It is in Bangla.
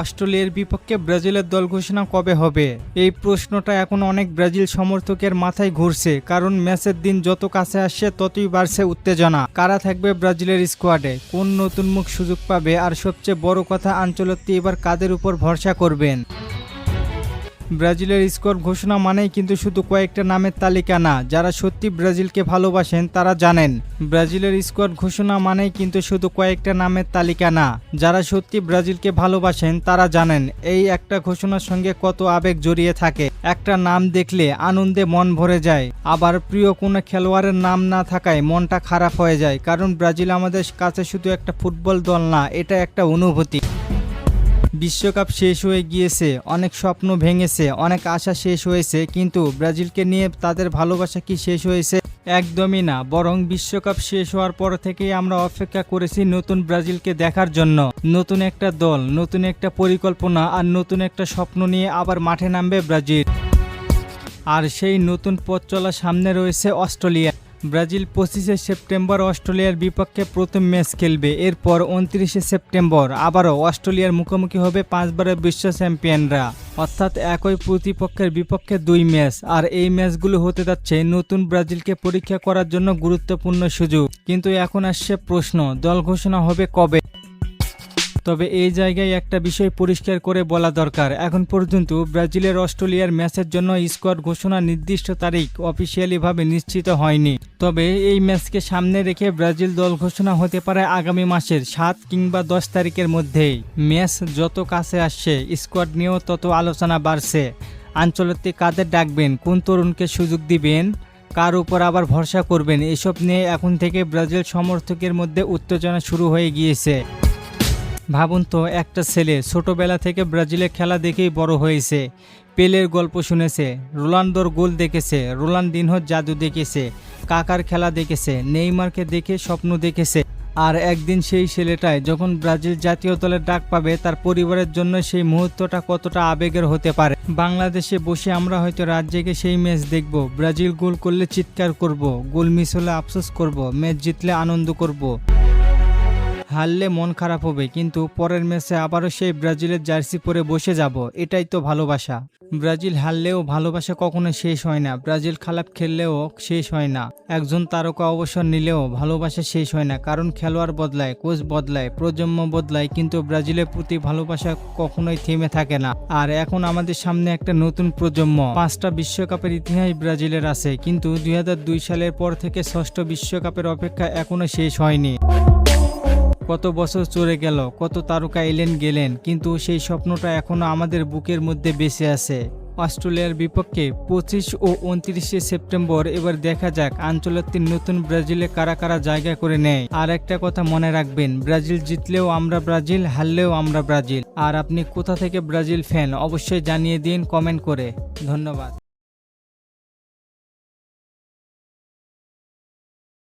অস্ট্রেলিয়ার বিপক্ষে ব্রাজিলের দল ঘোষণা কবে হবে? এই প্রশ্নটা এখন অনেক ব্রাজিল সমর্থকের মাথায় ঘুরছে, কারণ ম্যাচের দিন যত কাছে আসছে ততই বাড়ছে উত্তেজনা। কারা থাকবে ব্রাজিলের স্কোয়াডে, কোন নতুন মুখ সুযোগ পাবে, আর সবচেয়ে বড় কথা আনচেলত্তি এবার কাদের উপর ভরসা করবেন? ব্রাজিলের স্কোয়াড ঘোষণা মানেই কিন্তু শুধু কয়েকটা নামের তালিকা না, যারা সত্যি ব্রাজিলকে ভালোবাসেন তারা জানেন। ব্রাজিলের স্কোয়াড ঘোষণা মানেই কিন্তু শুধু কয়েকটা নামের তালিকা না, যারা সত্যি ব্রাজিলকে ভালোবাসেন তারা জানেন এই একটা ঘোষণার সঙ্গে কত আবেগ জড়িয়ে থাকে। একটা নাম দেখলে আনন্দে মন ভরে যায়, আবার প্রিয় কোনো খেলোয়াড়ের নাম না থাকায় মনটা খারাপ হয়ে যায়, কারণ ব্রাজিল আমাদের কাছে শুধু একটা ফুটবল দল না, এটা একটা অনুভূতি। বিশ্বকাপ শেষ হয়ে গিয়েছে, অনেক স্বপ্ন ভেঙেছে, অনেক আশা শেষ হয়েছে, কিন্তু ব্রাজিলকে নিয়ে তাদের ভালোবাসা কি শেষ হয়েছে? একদমই না, বরং বিশ্বকাপ শেষ হওয়ার পর থেকেই আমরা অপেক্ষা করেছি নতুন ব্রাজিলকে দেখার জন্য। নতুন একটা দল, নতুন একটা পরিকল্পনা আর নতুন একটা স্বপ্ন নিয়ে আবার মাঠে নামবে ব্রাজিল। আর সেই নতুন পথ চলা সামনে রয়েছে অস্ট্রেলিয়া। ব্রাজিল 25শে সেপ্টেম্বর অস্ট্রেলিয়ার বিপক্ষে প্রথম ম্যাচ খেলবে, এরপর 29শে সেপ্টেম্বর আবারও অস্ট্রেলিয়ার মুখোমুখি হবে 5 বারের বিশ্ব চ্যাম্পিয়নরা, অর্থাৎ একই প্রতিপক্ষের বিপক্ষে 2 ম্যাচ। আর এই ম্যাচগুলো হতে যাচ্ছে নতুন ব্রাজিলকে পরীক্ষা করার জন্য গুরুত্বপূর্ণ সুযোগ। কিন্তু এখন আসছে প্রশ্ন, দল ঘোষণা হবে কবে? তবে এই জায়গায় একটা বিষয় পরিষ্কার করে বলা দরকার, এখন পর্যন্ত ব্রাজিলের অস্ট্রেলিয়ার ম্যাচের জন্য স্কোয়াড ঘোষণা নির্দিষ্ট তারিখ অফিসিয়ালিভাবে নিশ্চিত হয়নি। তবে এই ম্যাচকে সামনে রেখে ব্রাজিল দল ঘোষণা হতে পারে আগামী মাসের 7 কিংবা 10 তারিখের মধ্যেই। ম্যাচ যত কাছে আসছে স্কোয়াড নিয়েও তত আলোচনা বাড়ছে। আনচেলত্তি কাদের ডাকবেন, কোন তরুণকে সুযোগ দিবেন, কার উপর আবার ভরসা করবেন, এসব নিয়ে এখন থেকে ব্রাজিল সমর্থকের মধ্যে উত্তেজনা শুরু হয়ে গিয়েছে। ভাবুন তো, একটা ছেলে ছোটবেলা থেকে ব্রাজিলের খেলা দেখেই বড় হয়েছে, পেলের গল্প শুনেছে, রোনাল্দোর গোল দেখেছে, রোনাল্দিনহোর জাদু দেখেছে, কাকার খেলা দেখেছে, নেইমারকে দেখে স্বপ্ন দেখেছে। আর একদিন সেই ছেলেটাই যখন ব্রাজিল জাতীয় দলের ডাক পাবে, তার পরিবারের জন্য সেই মুহূর্তটা কতটা আবেগের হতে পারে। বাংলাদেশে বসে আমরা হয়তো রাত জেগে সেই ম্যাচ দেখব, ব্রাজিল গোল করলে চিৎকার করব, গোল মিস হলে আফসোস করব, ম্যাচ জিতলে আনন্দ করব, হারলে মন খারাপ হবে, কিন্তু পরের ম্যাচে আবারও সেই ব্রাজিলের জার্সি পরে বসে যাব। এটাই তো ভালোবাসা। ব্রাজিল হারলেও ভালোবাসা কখনো শেষ হয় না, ব্রাজিল খারাপ খেললেও শেষ হয় না, একজন তারকা অবসর নিলেও ভালোবাসা শেষ হয় না, কারণ খেলোয়াড় বদলায়, কোচ বদলায়, প্রজন্ম বদলায়, কিন্তু ব্রাজিলের প্রতি ভালোবাসা কখনোই থেমে থাকে না। আর এখন আমাদের সামনে একটা নতুন প্রজন্ম। 5টা বিশ্বকাপের ইতিহাস ব্রাজিলের আছে, কিন্তু 2002 সালের পর থেকে 6ষ্ঠ বিশ্বকাপের অপেক্ষা এখনো শেষ হয়নি। কত বছর চলে গেল, কত তারকা এলেন গেলেন, কিন্তু সেই স্বপ্নটা এখনো আমাদের বুকের মধ্যে বেঁচে আছে। অস্ট্রেলিয়ার বিপক্ষে 25 ও 29শে সেপ্টেম্বর এবার দেখা যাক আনচেলত্তির নতুন ব্রাজিলে কারা কারা জায়গা করে নেয়। আর একটা কথা মনে রাখবেন, ব্রাজিল জিতলেও আমরা ব্রাজিল, হারলেও আমরা ব্রাজিল। আর আপনি কোথা থেকে ব্রাজিল ফ্যান অবশ্যই জানিয়ে দিন কমেন্ট করে। ধন্যবাদ।